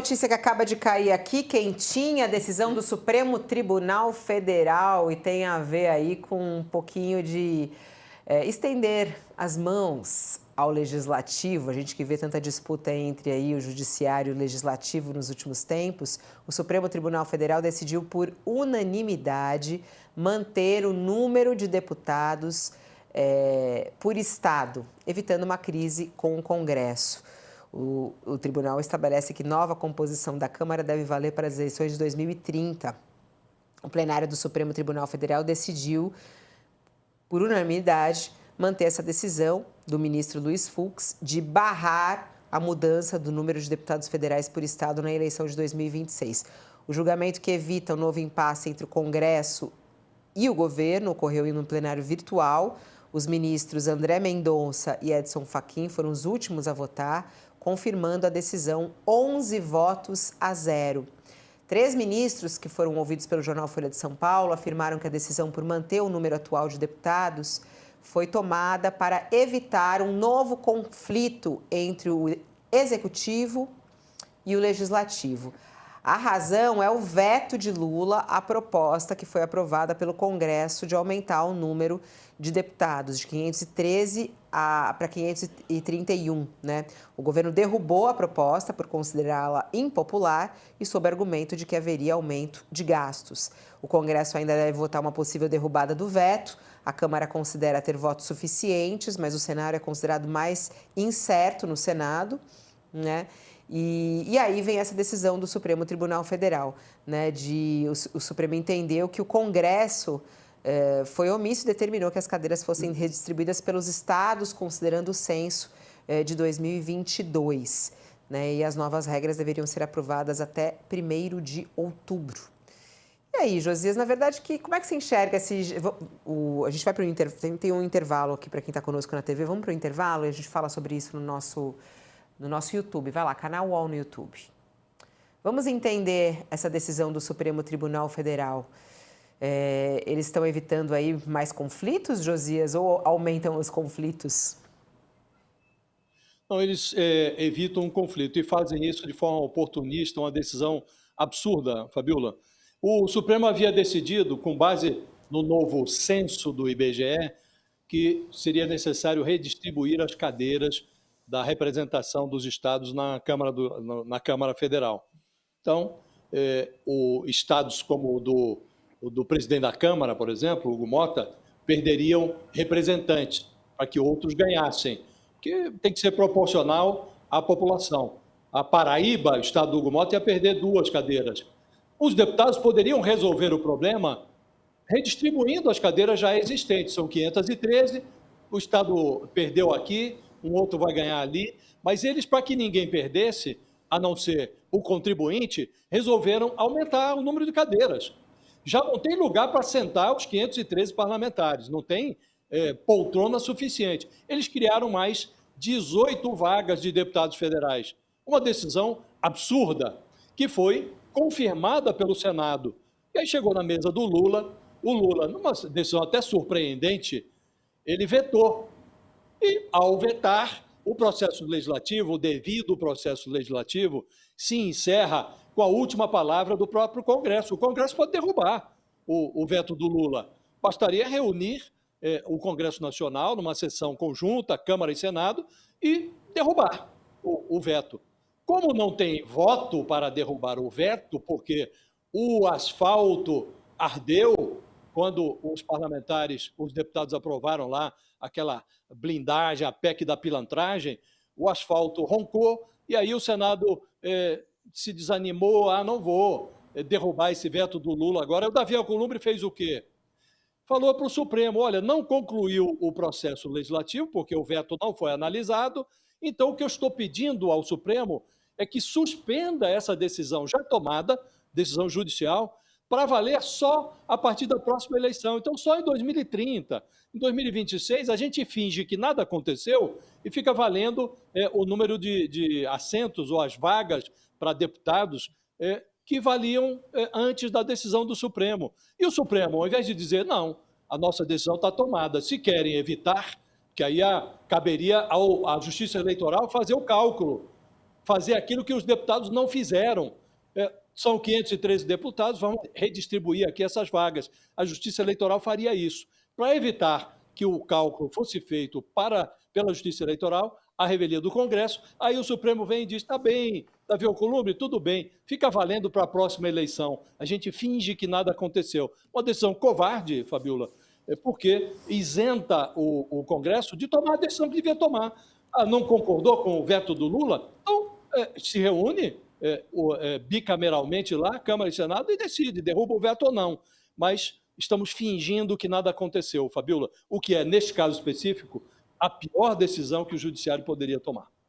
Notícia que acaba de cair aqui, quentinha, a decisão do Supremo Tribunal Federal, e tem a ver aí com um pouquinho de estender as mãos ao legislativo. A gente que vê tanta disputa entre aí o judiciário e o legislativo nos últimos tempos, o Supremo Tribunal Federal decidiu por unanimidade manter o número de deputados por estado, evitando uma crise com o Congresso. O tribunal estabelece que nova composição da Câmara deve valer para as eleições de 2030. O plenário do Supremo Tribunal Federal decidiu, por unanimidade, manter essa decisão do ministro Luiz Fux de barrar a mudança do número de deputados federais por estado na eleição de 2026. O julgamento que evita o novo impasse entre o Congresso e o governo ocorreu em um plenário virtual. Os ministros André Mendonça e Edson Fachin foram os últimos a votar, confirmando a decisão 11 votos a 0. 3 ministros que foram ouvidos pelo jornal Folha de São Paulo afirmaram que a decisão por manter o número atual de deputados foi tomada para evitar um novo conflito entre o executivo e o legislativo. A razão é o veto de Lula à proposta que foi aprovada pelo Congresso de aumentar o número de deputados de 513 para 531, né? O governo derrubou a proposta por considerá-la impopular e sob argumento de que haveria aumento de gastos. O Congresso ainda deve votar uma possível derrubada do veto. A Câmara considera ter votos suficientes, mas o cenário é considerado mais incerto no Senado, né? E aí vem essa decisão do Supremo Tribunal Federal, né? O Supremo entendeu que o Congresso foi omisso e determinou que as cadeiras fossem redistribuídas pelos estados, considerando o censo de 2022. Né? E as novas regras deveriam ser aprovadas até 1º de outubro. E aí, Josias, na verdade, como é que você enxerga esse... a gente vai para o intervalo, tem um intervalo aqui para quem está conosco na TV. Vamos para o intervalo e a gente fala sobre isso no nosso YouTube. Vai lá, canal UOL no YouTube. Vamos entender essa decisão do Supremo Tribunal Federal. Eles estão evitando aí mais conflitos, Josias, ou aumentam os conflitos? Não, eles evitam um conflito e fazem isso de forma oportunista, uma decisão absurda, Fabiola. O Supremo havia decidido, com base no novo censo do IBGE, que seria necessário redistribuir as cadeiras da representação dos estados na Câmara Federal. Então, estados como o do presidente da Câmara, por exemplo, Hugo Mota, perderiam representantes para que outros ganhassem, que tem que ser proporcional à população. A Paraíba, o estado do Hugo Mota, ia perder 2 cadeiras. Os deputados poderiam resolver o problema redistribuindo as cadeiras já existentes, são 513, o estado perdeu aqui, um outro vai ganhar ali, mas eles, para que ninguém perdesse, a não ser o contribuinte, resolveram aumentar o número de cadeiras. Já não tem lugar para sentar os 513 parlamentares, não tem poltrona suficiente. Eles criaram mais 18 vagas de deputados federais. Uma decisão absurda, que foi confirmada pelo Senado. E aí chegou na mesa do Lula, o Lula, numa decisão até surpreendente, ele vetou. E, ao vetar, o processo legislativo, o devido processo legislativo, se encerra com a última palavra do próprio Congresso. O Congresso pode derrubar o veto do Lula. Bastaria reunir o Congresso Nacional numa sessão conjunta, Câmara e Senado, e derrubar o veto. Como não tem voto para derrubar o veto, porque o asfalto ardeu quando os parlamentares, os deputados aprovaram lá aquela blindagem, a PEC da pilantragem, o asfalto roncou e aí o Senado se desanimou, não vou derrubar esse veto do Lula agora. O Davi Alcolumbre fez o quê? Falou para o Supremo, olha, não concluiu o processo legislativo, porque o veto não foi analisado, então o que eu estou pedindo ao Supremo é que suspenda essa decisão já tomada, decisão judicial, para valer só a partir da próxima eleição. Então, só em 2030. Em 2026, a gente finge que nada aconteceu e fica valendo o número de assentos ou as vagas para deputados que valiam antes da decisão do Supremo. E o Supremo, ao invés de dizer, não, a nossa decisão está tomada, se querem evitar, que aí caberia à Justiça Eleitoral fazer o cálculo, fazer aquilo que os deputados não fizeram. São 513 deputados, vamos redistribuir aqui essas vagas. A Justiça Eleitoral faria isso. Para evitar que o cálculo fosse feito pela Justiça Eleitoral, a revelia do Congresso, aí o Supremo vem e diz, está bem, Davi Alcolumbre, tudo bem, fica valendo para a próxima eleição. A gente finge que nada aconteceu. Uma decisão covarde, Fabiola, porque isenta o Congresso de tomar a decisão que devia tomar. Não concordou com o veto do Lula? Então, se reúne bicameralmente lá, Câmara e Senado, e decide, derruba o veto ou não. Mas estamos fingindo que nada aconteceu, Fabiola, o que é, neste caso específico, a pior decisão que o Judiciário poderia tomar.